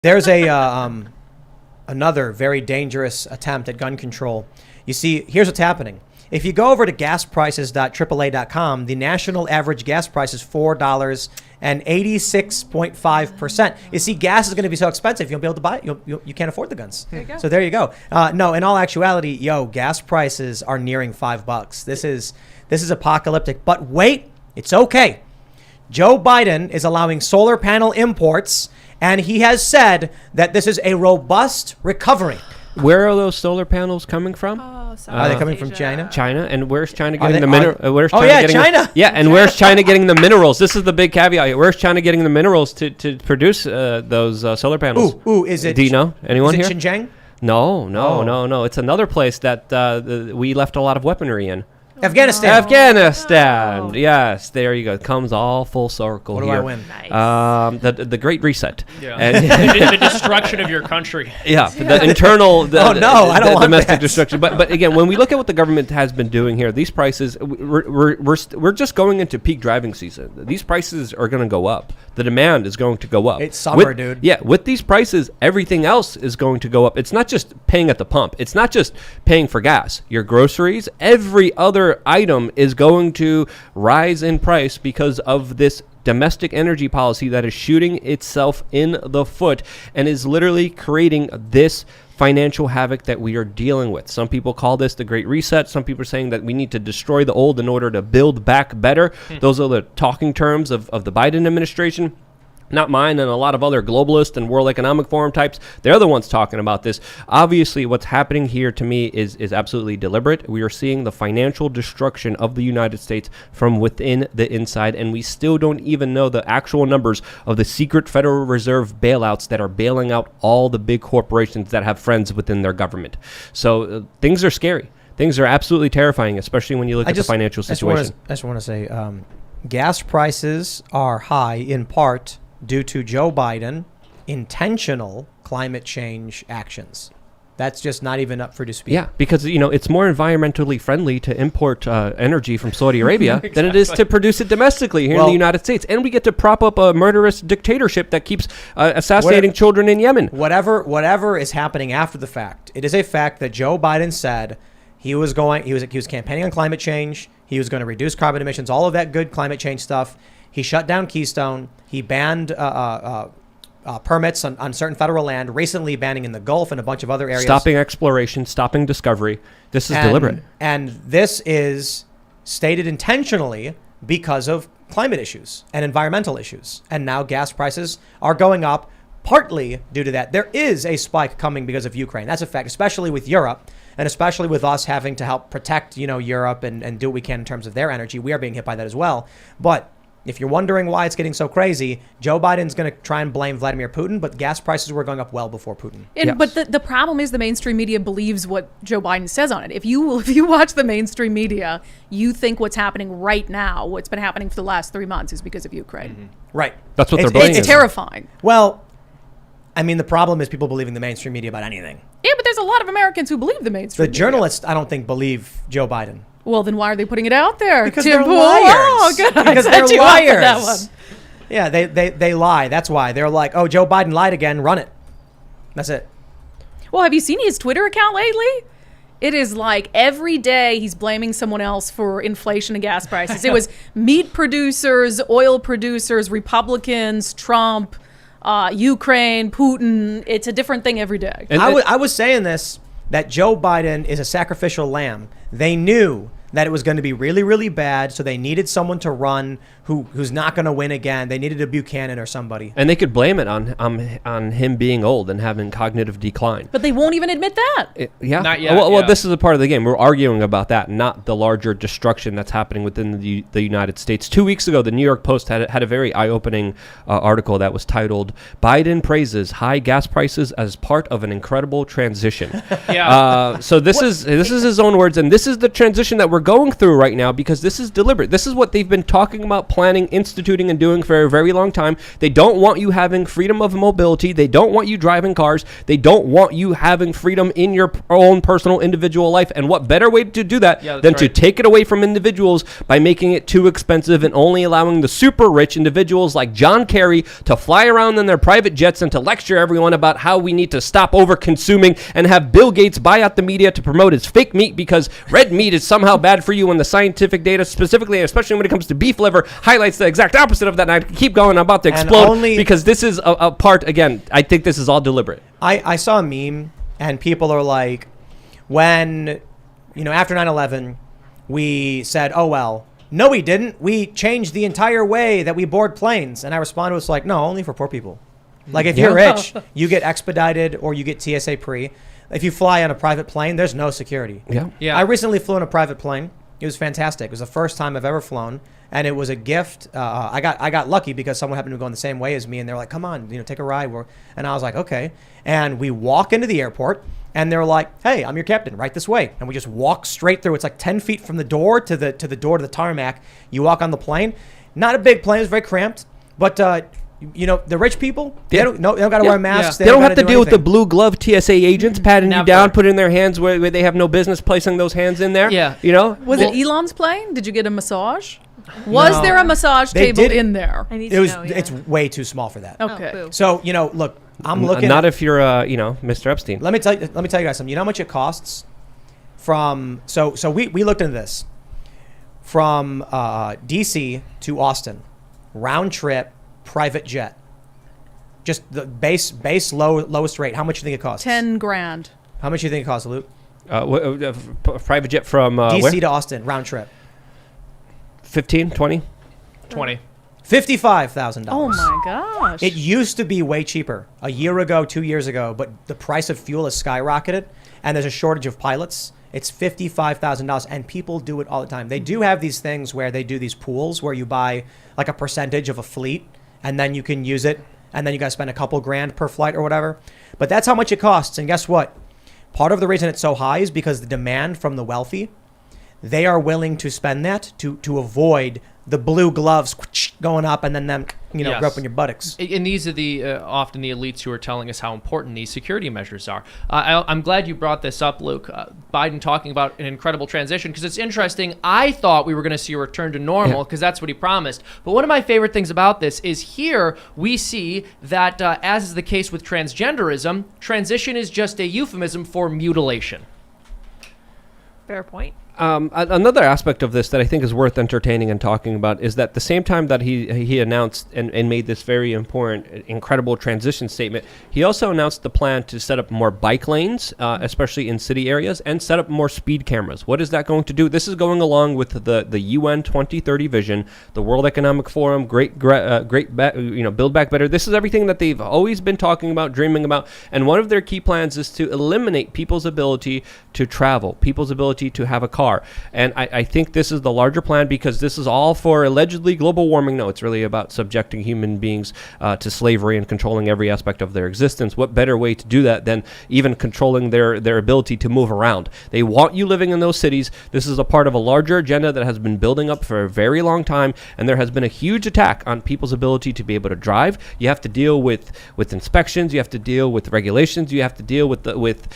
There's a another very dangerous attempt at gun control. You see, here's what's happening. If you go over to gasprices.aaa.com, the national average gas price is $4.86.5%. You see, gas is going to be so expensive, you won't be able to buy it. You can't afford the guns. So there you go. No, in all actuality, gas prices are nearing $5. This is apocalyptic. But wait, it's okay. Joe Biden is allowing solar panel imports, and he has said that this is a robust recovery. Where are those solar panels coming from? Are they coming from China? China, and where's China getting the minerals? China. Yeah, and where's China getting the minerals? This is the big caveat. Where's China getting the minerals to produce those solar panels? Is it? Do you know anyone here? Xinjiang? No. It's another place that we left a lot of weaponry in. Afghanistan. Yes, there you go. It comes all full circle what here. What do I win? Nice. The Great Reset. Yeah. And the destruction of your country. Yeah, the internal. I don't want domestic destruction. But again, when we look at what the government has been doing here, these prices, we're just going into peak driving season. These prices are going to go up. The demand is going to go up. It's summer, dude. Yeah, with these prices, everything else is going to go up. It's not just paying at the pump. It's not just paying for gas. Your groceries, every other item is going to rise in price because of this domestic energy policy that is shooting itself in the foot and is literally creating this financial havoc that we are dealing with. Some people call this the Great Reset. Some people are saying that we need to destroy the old in order to build back better. Those are the talking terms of the Biden administration. Not mine and a lot of other globalist and World Economic Forum types. They're the ones talking about this. Obviously, what's happening here to me is absolutely deliberate. We are seeing the financial destruction of the United States from within the inside, and we still don't even know the actual numbers of the secret Federal Reserve bailouts that are bailing out all the big corporations that have friends within their government. So things are scary. Things are absolutely terrifying, especially when you look at the financial situation. I just want to say, gas prices are high in part due to Joe Biden intentional climate change actions. That's just not even up for dispute. Yeah, because it's more environmentally friendly to import energy from Saudi Arabia exactly. than it is to produce it domestically here in the United States. And we get to prop up a murderous dictatorship that keeps assassinating children in Yemen. Whatever is happening after the fact, it is a fact that Joe Biden said he was campaigning on climate change. He was going to reduce carbon emissions, all of that good climate change stuff. He shut down Keystone. He banned permits on certain federal land, recently banning in the Gulf and a bunch of other areas. Stopping exploration, stopping discovery. This is deliberate. And this is stated intentionally because of climate issues and environmental issues. And now gas prices are going up partly due to that. There is a spike coming because of Ukraine. That's a fact, especially with Europe. And especially with us having to help protect, Europe and do what we can in terms of their energy. We are being hit by that as well. But if you're wondering why it's getting so crazy, Joe Biden's going to try and blame Vladimir Putin, but gas prices were going up well before Putin. But the problem is the mainstream media believes what Joe Biden says on it. If you watch the mainstream media, you think what's happening right now, what's been happening for the last 3 months, is because of Ukraine. Mm-hmm. Right. That's what they're blaming. It's terrifying. Well, I mean, the problem is people believing the mainstream media about anything. Yeah, but there's a lot of Americans who believe the mainstream media. The journalists, I don't think, believe Joe Biden. Well, then why are they putting it out there? Because they're liars. Oh, good. Because they're liars. For that one. Yeah, they lie. That's why. They're like, oh, Joe Biden lied again. Run it. That's it. Well, have you seen his Twitter account lately? It is like every day he's blaming someone else for inflation and gas prices. It was meat producers, oil producers, Republicans, Trump, Ukraine, Putin. It's a different thing every day. And I was saying this, that Joe Biden is a sacrificial lamb. They knew that it was going to be really, really bad, so they needed someone to run who's not going to win again. They needed a Buchanan or somebody. And they could blame it on him being old and having cognitive decline. But they won't even admit that. Not yet. Well, this is a part of the game. We're arguing about that, not the larger destruction that's happening within the United States. 2 weeks ago, the New York Post had a very eye-opening article that was titled, "Biden praises high gas prices as part of an incredible transition." So this is his own words, and this is the transition that we're we're going through right now, because this is deliberate. This is what they've been talking about, planning, instituting, and doing for a very long time. They don't want you having freedom of mobility. They don't want you driving cars. They don't want you having freedom in your own personal individual life. And what better way to do that than to take it away from individuals by making it too expensive and only allowing the super rich individuals like John Kerry to fly around in their private jets and to lecture everyone about how we need to stop over consuming, and have Bill Gates buy out the media to promote his fake meat because red meat is somehow bad for you, when the scientific data, specifically, especially when it comes to beef liver, highlights the exact opposite of that. And I keep going, I'm about to explode because this is a part, again, I think this is all deliberate. I saw a meme and people are like, when, after 9/11, we said, oh, well, no, we didn't. We changed the entire way that we board planes. And I responded, was like, no, only for poor people. Like, if you're rich, you get expedited or you get TSA pre. If you fly on a private plane, there's no security. Yeah. I recently flew in a private plane. It was fantastic. It was the first time I've ever flown, and it was a gift. I got lucky because someone happened to be going the same way as me, and they're like, come on, take a ride. And I was like, okay. And we walk into the airport, and they're like, hey, I'm your captain, right this way. And we just walk straight through. It's like 10 feet from the door to the door to the tarmac. You walk on the plane. Not a big plane. It's very cramped. But, the rich people, they don't got to wear masks. They don't have to deal with the blue glove TSA agents patting you down, putting their hands where they have no business placing those hands in there. Yeah. Was it Elon's plane? Did you get a massage? Was there a massage table in there? It's way too small for that. Okay. So, look, I'm looking. Not if you're, Mr. Epstein. Let me tell you guys something. You know how much it costs from, so we looked into this. From DC to Austin, round trip, private jet. Just the base lowest rate. How much do you think it costs? $10,000. How much do you think it costs, Luke? Private jet from DC where? to Austin, round trip. 15, 20? 20. $55,000. Oh my gosh. It used to be way cheaper a year ago, 2 years ago, but the price of fuel has skyrocketed and there's a shortage of pilots. It's $55,000 and people do it all the time. They do have these things where they do these pools where you buy like a percentage of a fleet and then you can use it and then you got to spend a couple grand per flight or whatever. But that's how much it costs. And guess what? Part of the reason it's so high is because the demand from the wealthy, they are willing to spend that to avoid the blue gloves going up and then them, groping your buttocks. And these are the often the elites who are telling us how important these security measures are. I'm glad you brought this up, Luke. Biden talking about an incredible transition because it's interesting. I thought we were going to see a return to normal because that's what he promised. But one of my favorite things about this is here we see that, as is the case with transgenderism, transition is just a euphemism for mutilation. Fair point. Another aspect of this that I think is worth entertaining and talking about is that the same time that he announced and made this very important, incredible transition statement, he also announced the plan to set up more bike lanes, especially in city areas, and set up more speed cameras. What is that going to do? This is going along with the UN 2030 vision, the World Economic Forum, Build Back Better. This is everything that they've always been talking about, dreaming about, and one of their key plans is to eliminate people's ability to travel, people's ability to have a car. And I think this is the larger plan because this is all for allegedly global warming. No, it's really about subjecting human beings to slavery and controlling every aspect of their existence. What better way to do that than even controlling their ability to move around? They want you living in those cities. This is a part of a larger agenda that has been building up for a very long time, and there has been a huge attack on people's ability to be able to drive. You have to deal with inspections. You have to deal with regulations. You have to deal with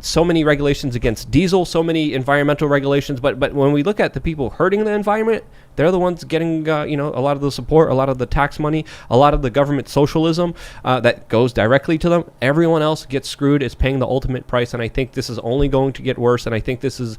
so many regulations against diesel, so many environmental regulations, but when we look at the people hurting the environment, they're the ones getting a lot of the support, a lot of the tax money, a lot of the government socialism that goes directly to them. Everyone else gets screwed, is paying the ultimate price, and I think this is only going to get worse, and I think this is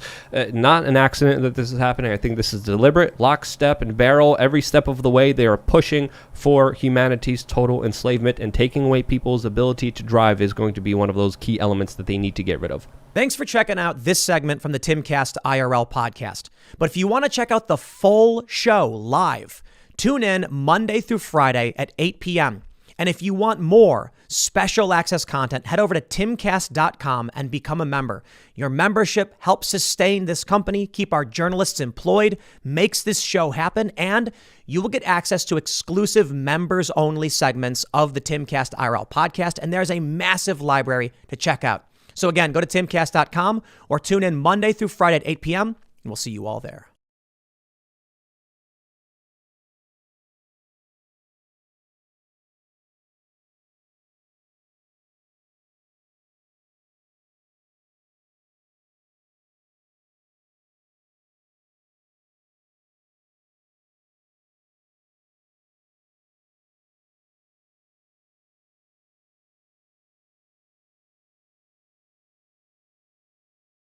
not an accident that this is happening. I think this is deliberate, lock, step, and barrel. Every step of the way, they are pushing for humanity's total enslavement, and taking away people's ability to drive is going to be one of those key elements that they need to get rid of. Thanks for checking out this segment from the Timcast IRL podcast. But if you want to check out the full show live, tune in Monday through Friday at 8 p.m. And if you want more special access content, head over to timcast.com and become a member. Your membership helps sustain this company, keep our journalists employed, makes this show happen, and you will get access to exclusive members-only segments of the Timcast IRL podcast, and there's a massive library to check out. So again, go to timcast.com or tune in Monday through Friday at 8 p.m. and we'll see you all there.